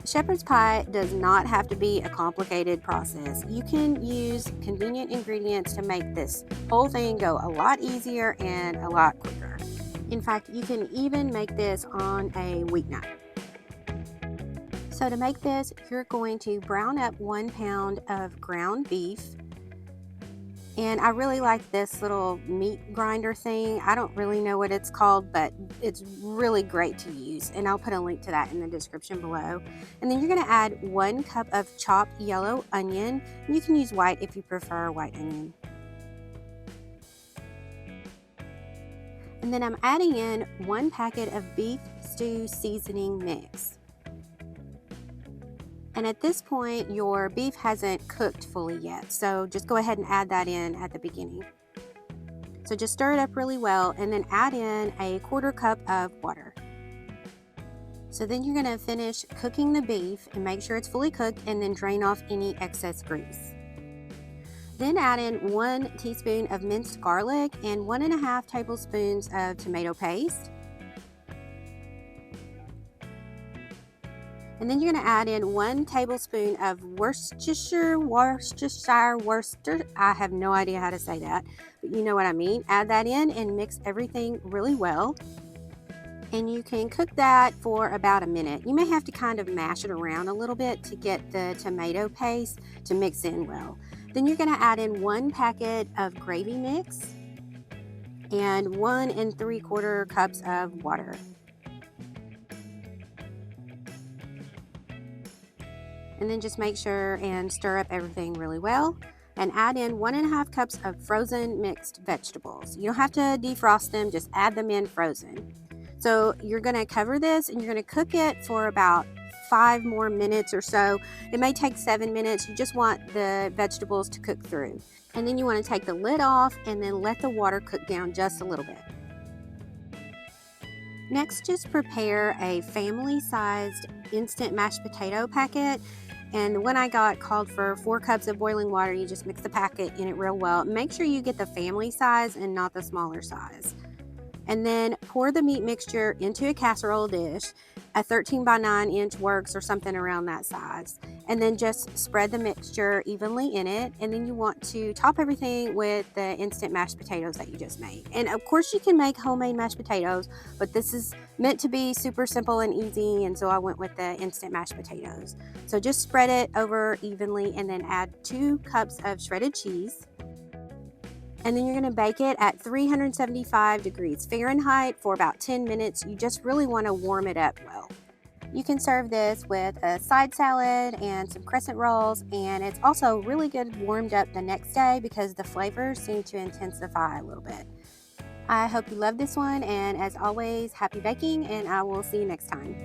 Shepherd's pie does not have to be a complicated process. You can use convenient ingredients to make this whole thing go a lot easier and a lot quicker. In fact, you can even make this on a weeknight. So to make this, you're going to brown up 1 pound of ground beef. And I really like this little meat grinder thing. I don't really know what it's called, but it's really great to use. And I'll put a link to that in the description below. And then you're going to add 1 cup of chopped yellow onion. You can use white if you prefer white onion. And then I'm adding in 1 packet of beef stew seasoning mix. And at this point, your beef hasn't cooked fully yet, so just go ahead and add that in at the beginning. So just stir it up really well and then add in a 1/4 cup of water. So then you're going to finish cooking the beef and make sure it's fully cooked and then drain off any excess grease. Then add in 1 teaspoon of minced garlic and 1½ tablespoons of tomato paste. And then you're going to add in 1 tablespoon of Worcestershire. I have no idea how to say that, but you know what I mean. Add that in and mix everything really well. And you can cook that for about a minute. You may have to kind of mash it around a little bit to get the tomato paste to mix in well. Then you're going to add in 1 packet of gravy mix and 1 3/4 cups of water. And then just make sure and stir up everything really well and add in 1½ cups of frozen mixed vegetables. You don't have to defrost them, just add them in frozen. So you're going to cover this and you're going to cook it for about 5 more minutes or so. It may take 7 minutes. You just want the vegetables to cook through. And then you want to take the lid off and then let the water cook down just a little bit. Next, just prepare a family-sized instant mashed potato packet. And the one I got called for 4 cups of boiling water. You just mix the packet in it real well. Make sure you get the family size and not the smaller size. And then pour the meat mixture into a casserole dish. A 13 by 9 inch works or something around that size. And then just spread the mixture evenly in it. And then you want to top everything with the instant mashed potatoes that you just made. And of course you can make homemade mashed potatoes, but this is meant to be super simple and easy. And so I went with the instant mashed potatoes. So just spread it over evenly and then add 2 cups of shredded cheese. And then you're going to bake it at 375 degrees Fahrenheit for about 10 minutes. You just really want to warm it up well. You can serve this with a side salad and some crescent rolls, and it's also really good warmed up the next day because the flavors seem to intensify a little bit. I hope you love this one, and as always, happy baking, and I will see you next time.